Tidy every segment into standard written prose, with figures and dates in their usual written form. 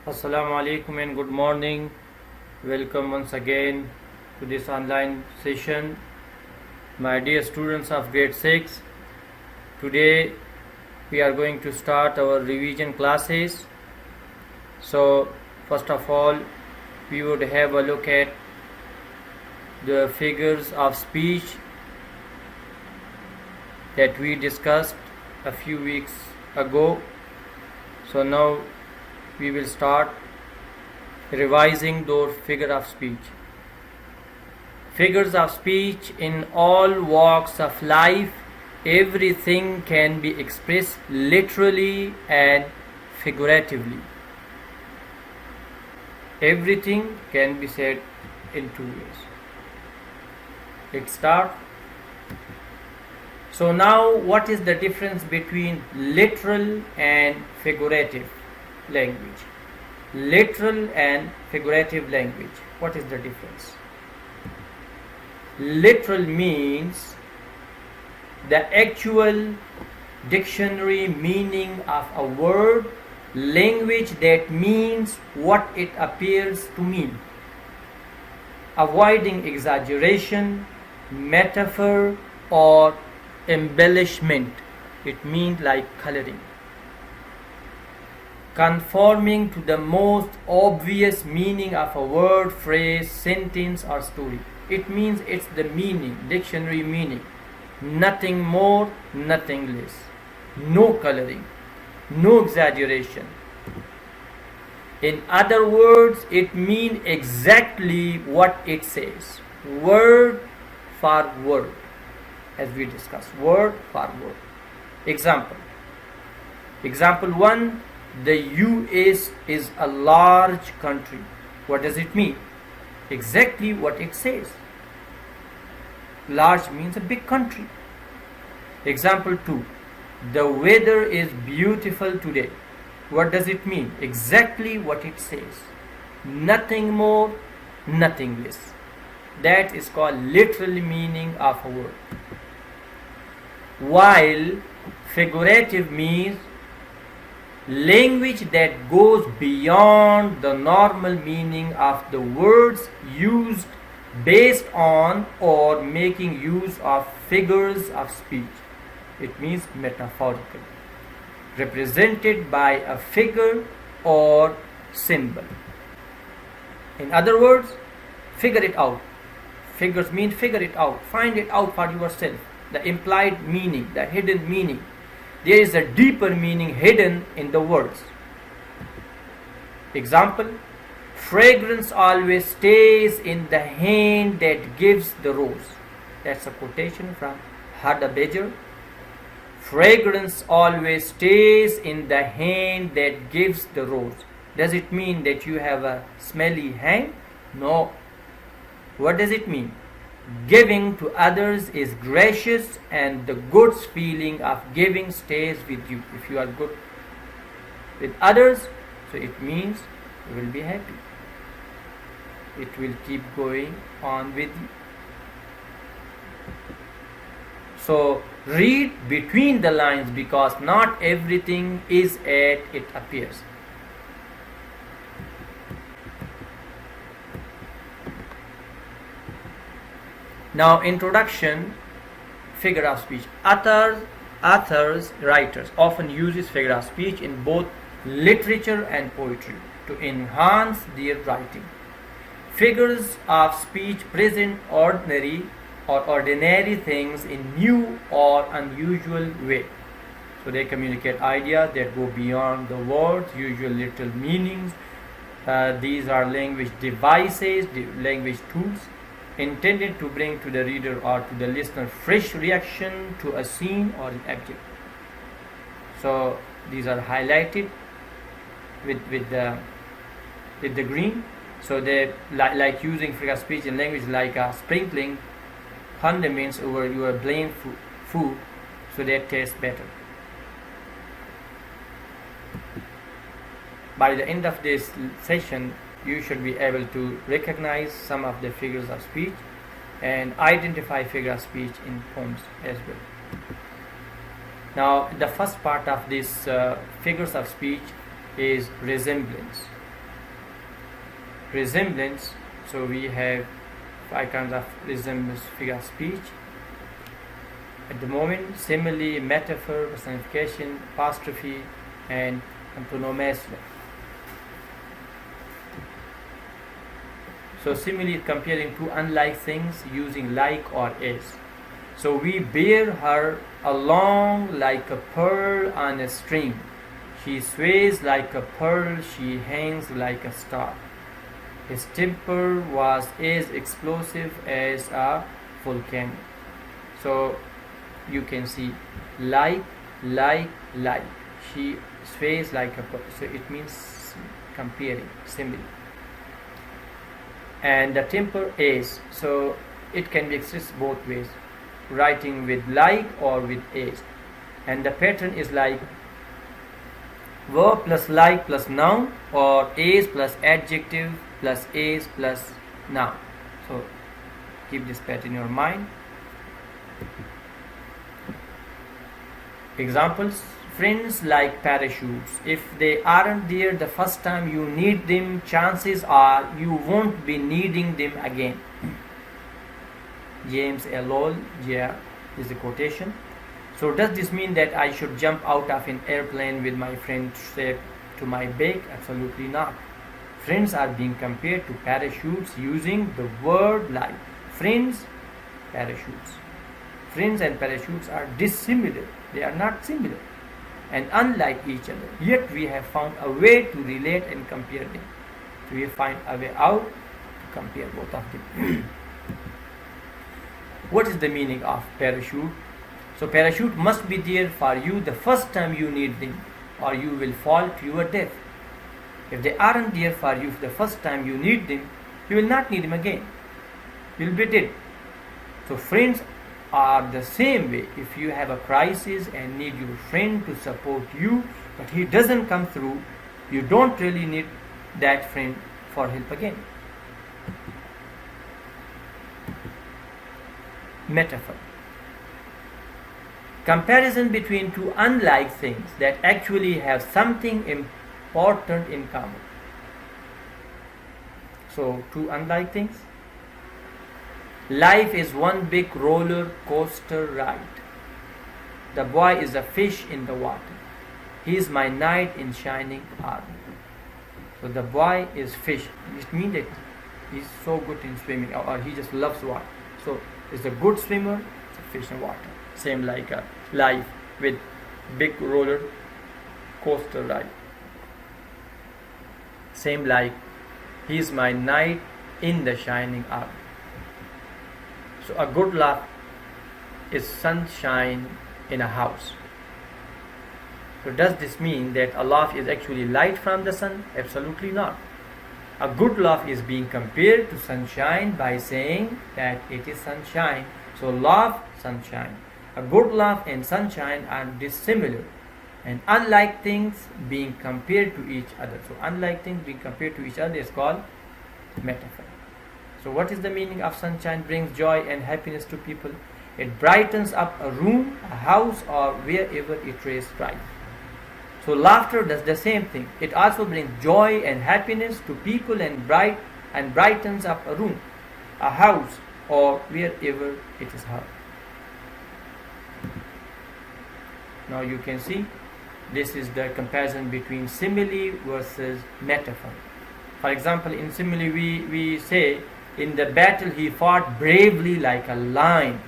Assalamu alaikum and good morning. Welcome once again to this online session. My dear students of grade 6, today we are going to start our revision classes. So, first of all, we would have a look at the figures of speech that we discussed a few weeks ago. So now we will start revising those figures of speech. Figures of speech in all walks of life, everything can be expressed literally and figuratively. Everything can be said in two ways. Let's start. So now, what is the difference between literal and figurative language? Literal and figurative language. What is the difference? Literal means the actual dictionary meaning of a word, language that means what it appears to mean, avoiding exaggeration, metaphor, or embellishment. It means like coloring. Conforming to the most obvious meaning of a word, phrase, sentence, or story. It means it's the meaning, dictionary meaning. Nothing more, nothing less. No coloring, no exaggeration. In other words, it means exactly what it says, word for word, as we discussed, word for word. Example 1, the US is a large country. What does it mean? Exactly what it says. Large means a big country. Example 2, the weather is beautiful today. What does it mean? Exactly what it says. Nothing more, nothing less. That is called literal meaning of a word. While figurative means language that goes beyond the normal meaning of the words used based on or making use of figures of speech. It means metaphorical, represented by a figure or symbol. In other words, figure it out. Figures mean figure it out. Find it out for yourself. The implied meaning, the hidden meaning. There is a deeper meaning hidden in the words. Example, fragrance always stays in the hand that gives the rose. That's a quotation from Hada Bejer. Fragrance always stays in the hand that gives the rose. Does it mean that you have a smelly hand? No. What does it mean? Giving to others is gracious, and the good feeling of giving stays with you. If you are good with others, so it means you will be happy. It will keep going on with you. So read between the lines, because not everything is as it appears. Now, introduction, figure of speech. Writers often uses figure of speech in both literature and poetry to enhance their writing. Figures of speech present ordinary things in new or unusual way. So they communicate ideas that go beyond the words' usual literal meanings. These are language devices, language tools, intended to bring to the reader or to the listener fresh reaction to a scene or an object. So these are highlighted with the green. So they like using figure of speech in language like sprinkling condiments over your plain food so that tastes better. By the end of this session, you should be able to recognize some of the figures of speech and identify figure of speech in poems as well. Now, the first part of this figures of speech is resemblance. resemblance. So we have 5 kinds of resemblance figure of speech at the moment: simile, metaphor, personification, apostrophe, and antonomasia. So simile is comparing two unlike things using like or as. So we bear her along like a pearl on a string. She sways like a pearl, she hangs like a star. His temper was as explosive as a volcano. So you can see like. She sways like a pearl. So it means comparing, simile. And the temper is, so it can be expressed both ways, writing with like or with as. And the pattern is like verb plus like plus noun, or as plus adjective plus as plus noun. So keep this pattern in your mind. Examples: friends like parachutes. If they aren't there the first time you need them, chances are you won't be needing them again. James A. Lowell, Jr. is the quotation. So does this mean that I should jump out of an airplane with my friend strapped to my back? Absolutely not. Friends are being compared to parachutes using the word like. Friends, parachutes. Friends and parachutes are dissimilar. They are not similar and unlike each other. Yet we have found a way to relate and compare them. So we find a way out to compare both of them. What is the meaning of parachute? So parachute must be there for you the first time you need them, or you will fall to your death. If they aren't there for you the first time you need them, you will not need them again. You will be dead. So friends are the same way. If you have a crisis and need your friend to support you, but he doesn't come through, you don't really need that friend for help again. Metaphor. Comparison between two unlike things that actually have something important in common. So two unlike things. Life is one big roller coaster ride. The boy is a fish in the water. He is my knight in shining armor. So the boy is fish. It means that he's so good in swimming, or he just loves water. So he's a good swimmer, it's a fish in water. Same like a life with big roller coaster ride. Same like he is my knight in the shining armor. So a good laugh is sunshine in a house. So does this mean that a laugh is actually light from the sun? Absolutely not. A good laugh is being compared to sunshine by saying that it is sunshine. So laugh, sunshine. A good laugh and sunshine are dissimilar and unlike things being compared to each other. So unlike things being compared to each other is called metaphor. So what is the meaning of sunshine? Brings joy and happiness to people. It brightens up a room, a house, or wherever it rays bright. So laughter does the same thing. It also brings joy and happiness to people and brightens up a room, a house, or wherever it is heard. Now you can see this is the comparison between simile versus metaphor. For example, in simile we say, in the battle he fought bravely like a lion.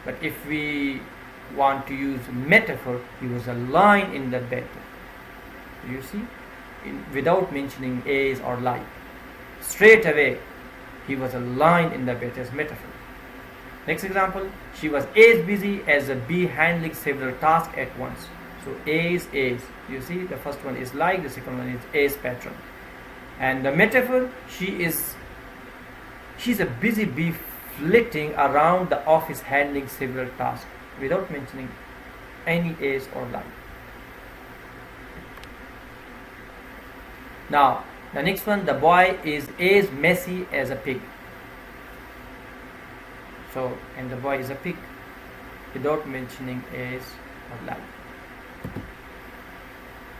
But if we want to use metaphor, he was a lion in the battle. You see, without mentioning as or like. Straight away, he was a lion in the battle as metaphor. Next example, she was as busy as a bee handling several tasks at once. So as. You see, the first one is like, the second one is as pattern. And the metaphor, she's a busy bee flitting around the office handling several tasks without mentioning any as or like. Now, the next one, the boy is as messy as a pig. So, and the boy is a pig without mentioning as or like.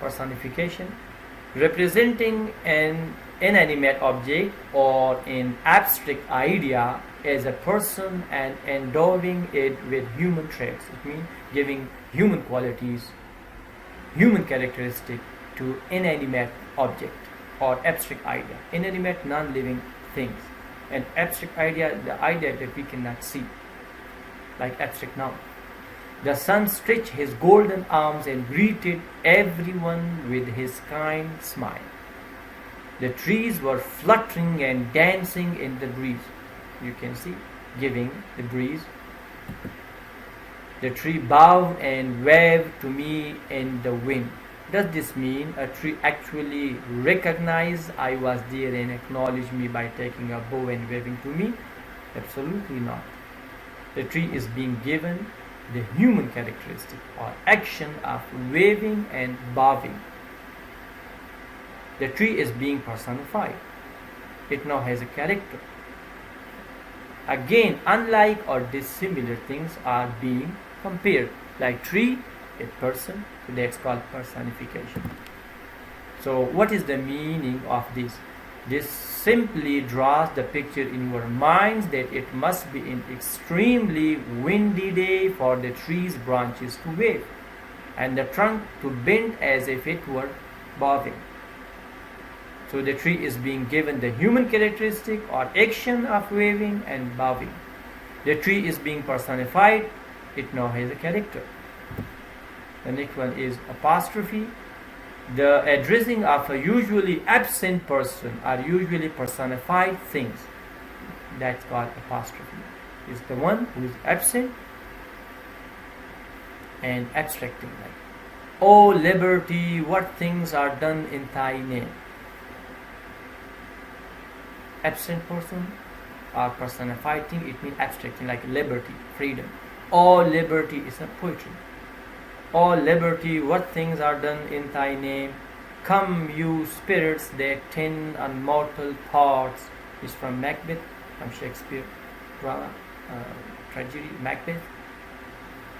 Personification, representing an inanimate object or an abstract idea as a person and endowing it with human traits. It means giving human qualities, human characteristic to inanimate object or abstract idea. Inanimate, non-living things. And abstract idea, the idea that we cannot see, like abstract noun. The sun stretched his golden arms and greeted everyone with his kind smile. The trees were fluttering and dancing in the breeze. You can see, giving the breeze. The tree bowed and waved to me in the wind. Does this mean a tree actually recognized I was there and acknowledged me by taking a bow and waving to me? Absolutely not. The tree is being given the human characteristic or action of waving and bowing. The tree is being personified. It now has a character. Again, unlike or dissimilar things are being compared. Like tree, a person, so that's called personification. So what is the meaning of this? This simply draws the picture in your minds that it must be an extremely windy day for the tree's branches to wave and the trunk to bend as if it were bowing. So the tree is being given the human characteristic or action of waving and bowing. The tree is being personified. It now has a character. The next one is apostrophe. The addressing of a usually absent person or usually personified things. That's called apostrophe. Is the one who is absent and abstracting. Like, O liberty, what things are done in thy name? Absent person or personified thing, it means abstracting, like liberty, freedom. All liberty is a poetry. All liberty, what things are done in thy name? Come, you spirits that tend on mortal thoughts. Is from Macbeth, from Shakespeare drama, tragedy, Macbeth.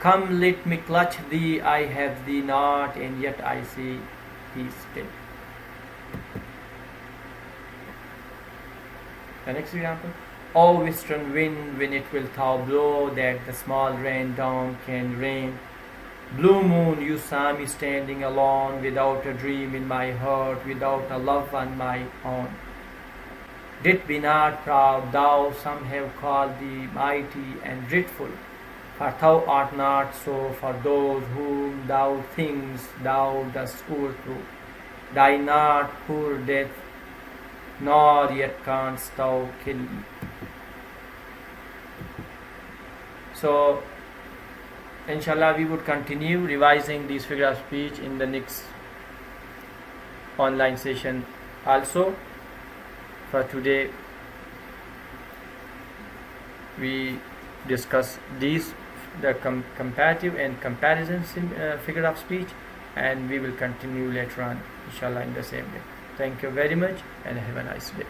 Come, let me clutch thee, I have thee not, and yet I see thee still. The next example. O western wind, when it will thou blow, that the small rain down can rain. Blue moon, you saw me standing alone, without a dream in my heart, without a love on my own. Did be not proud, thou some have called thee mighty and dreadful, for thou art not so for those whom thou thinkst thou dost overthrow. Die not, poor death, nor yet canst thou kill me. So, inshallah, we would continue revising these figures of speech in the next online session also. For today, we discuss these, the comparative and comparison figure of speech, and we will continue later on, inshallah, in the same way. Thank you very much and have a nice day.